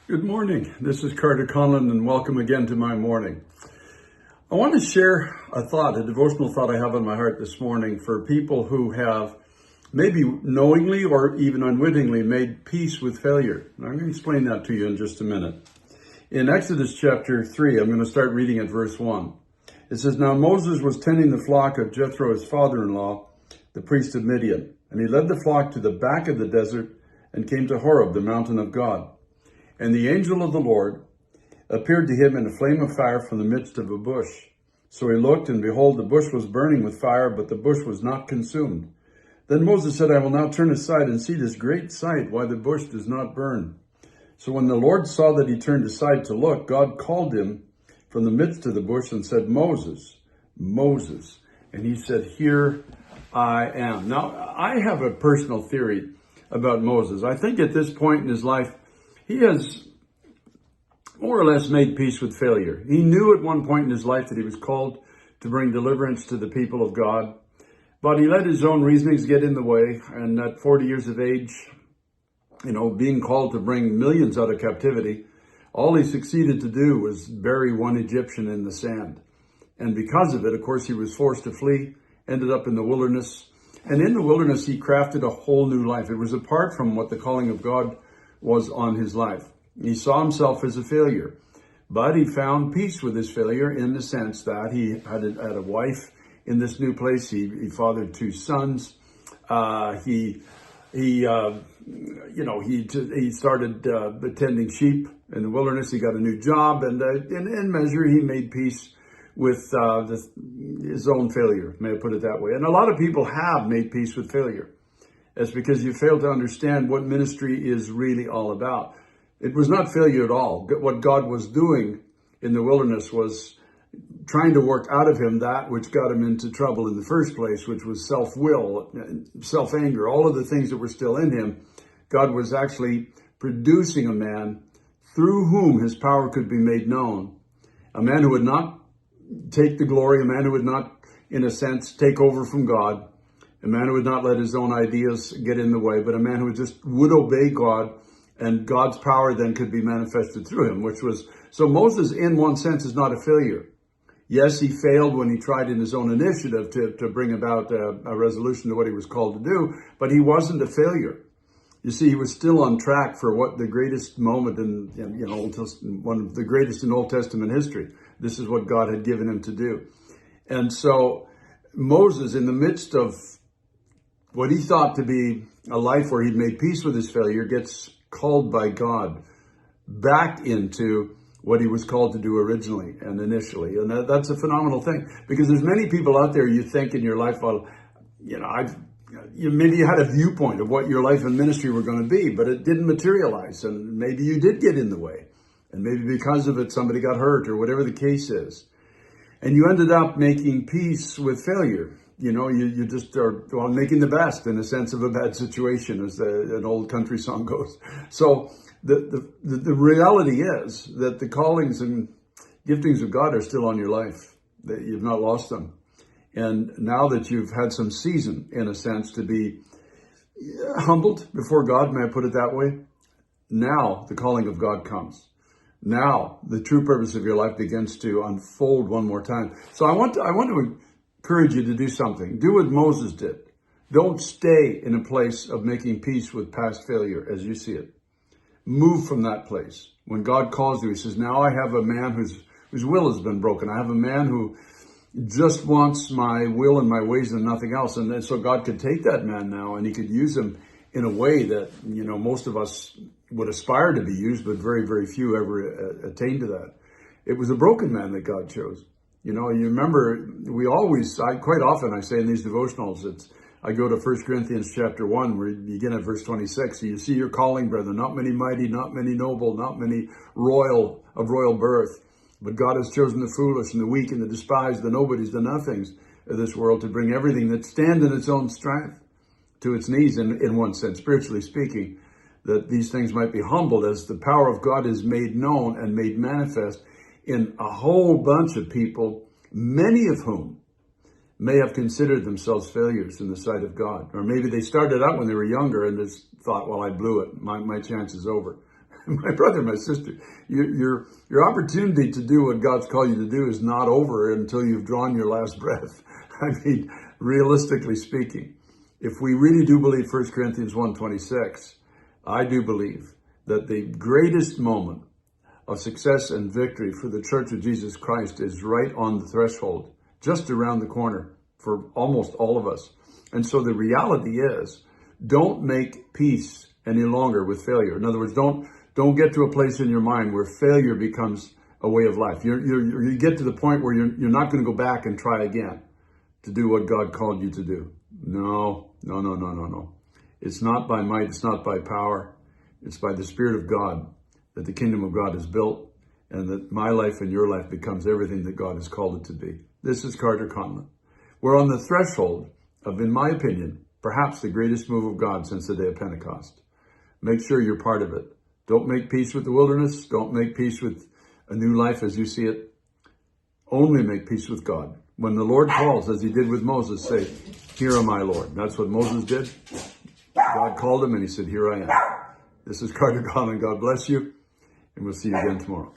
Good morning. This is Carter Conlon, and welcome again to my morning. I want to share a devotional thought I have on my heart this morning for people who have maybe knowingly or even unwittingly made peace with failure. And I'm going to explain that to you in just a minute. In Exodus chapter 3, I'm going to start reading at verse 1. It says, "Now Moses was tending the flock of Jethro, his father-in-law, the priest of Midian. And he led the flock to the back of the desert and came to Horeb, the mountain of God. And the angel of the Lord appeared to him in a flame of fire from the midst of a bush. So he looked, and behold, the bush was burning with fire, but the bush was not consumed. Then Moses said, I will now turn aside and see this great sight, why the bush does not burn. So when the Lord saw that he turned aside to look, God called him from the midst of the bush and said, Moses, Moses. And he said, Here I am. Now, I have a personal theory about Moses. I think at this point in his life, he has more or less made peace with failure. He knew at one point in his life that he was called to bring deliverance to the people of God, but he let his own reasonings get in the way. And at 40 years of age, being called to bring millions out of captivity, all he succeeded to do was bury one Egyptian in the sand. And because of it, of course, he was forced to flee, ended up in the wilderness. And in the wilderness, he crafted a whole new life. It was apart from what the calling of God was on his life. He saw himself as a failure, but he found peace with his failure in the sense that he had a wife in this new place. He fathered two sons. He started attending sheep in the wilderness. He got a new job, and in measure, he made peace with his own failure. May I put it that way? And a lot of people have made peace with failure. It's because you fail to understand what ministry is really all about. It was not failure at all. What God was doing in the wilderness was trying to work out of him that which got him into trouble in the first place, which was self-will, self-anger, all of the things that were still in him. God was actually producing a man through whom his power could be made known. A man who would not take the glory, a man who would not, in a sense, take over from God, a man who would not let his own ideas get in the way, but a man who just would obey God, and God's power then could be manifested through him, so Moses, in one sense, is not a failure. Yes, he failed when he tried in his own initiative to bring about a resolution to what he was called to do, but he wasn't a failure. You see, he was still on track for what the greatest moment one of the greatest in Old Testament history. This is what God had given him to do. And so Moses, in the midst of what he thought to be a life where he'd made peace with his failure, gets called by God back into what he was called to do originally and initially. And that's a phenomenal thing, because there's many people out there you think in your life, well, maybe you had a viewpoint of what your life and ministry were going to be, but it didn't materialize. And maybe you did get in the way. And maybe because of it, somebody got hurt or whatever the case is. And you ended up making peace with failure. You just are making the best in a sense of a bad situation, as an old country song goes. So the reality is that the callings and giftings of God are still on your life, that you've not lost them. And now that you've had some season, in a sense, to be humbled before God, may I put it that way? Now the calling of God comes. Now the true purpose of your life begins to unfold one more time. So I want to encourage you to do something. Do what Moses did. Don't stay in a place of making peace with past failure as you see it. Move from that place. When God calls you, he says, now I have a man whose will has been broken. I have a man who just wants my will and my ways and nothing else. And then so God could take that man now, and he could use him in a way that, most of us would aspire to be used, but very, very few ever attain to that. It was a broken man that God chose. You remember, quite often I say in these devotionals, I go to 1 Corinthians chapter 1, where you begin at verse 26. So you see your calling, brethren, not many mighty, not many noble, not many of royal birth. But God has chosen the foolish and the weak and the despised, the nobodies, the nothings of this world, to bring everything that stands in its own strength to its knees, in one sense, spiritually speaking, that these things might be humbled as the power of God is made known and made manifest in a whole bunch of people, many of whom may have considered themselves failures in the sight of God. Or maybe they started out when they were younger and just thought, well, I blew it. My chance is over. My brother, my sister, your opportunity to do what God's called you to do is not over until you've drawn your last breath. I mean, realistically speaking, if we really do believe 1 Corinthians 1:26, I do believe that the greatest moment of success and victory for the Church of Jesus Christ is right on the threshold, just around the corner for almost all of us. And so the reality is, don't make peace any longer with failure. In other words, don't get to a place in your mind where failure becomes a way of life. You get to the point where you're not going to go back and try again to do what God called you to do. No. It's not by might, it's not by power. It's by the Spirit of God that the kingdom of God is built, and that my life and your life becomes everything that God has called it to be. This is Carter Conlon. We're on the threshold of, in my opinion, perhaps the greatest move of God since the day of Pentecost. Make sure you're part of it. Don't make peace with the wilderness. Don't make peace with a new life as you see it. Only make peace with God. When the Lord calls, as he did with Moses, say, "Here am I, Lord." That's what Moses did. God called him and he said, "Here I am." This is Carter Conlon. God bless you. And we'll see you again tomorrow.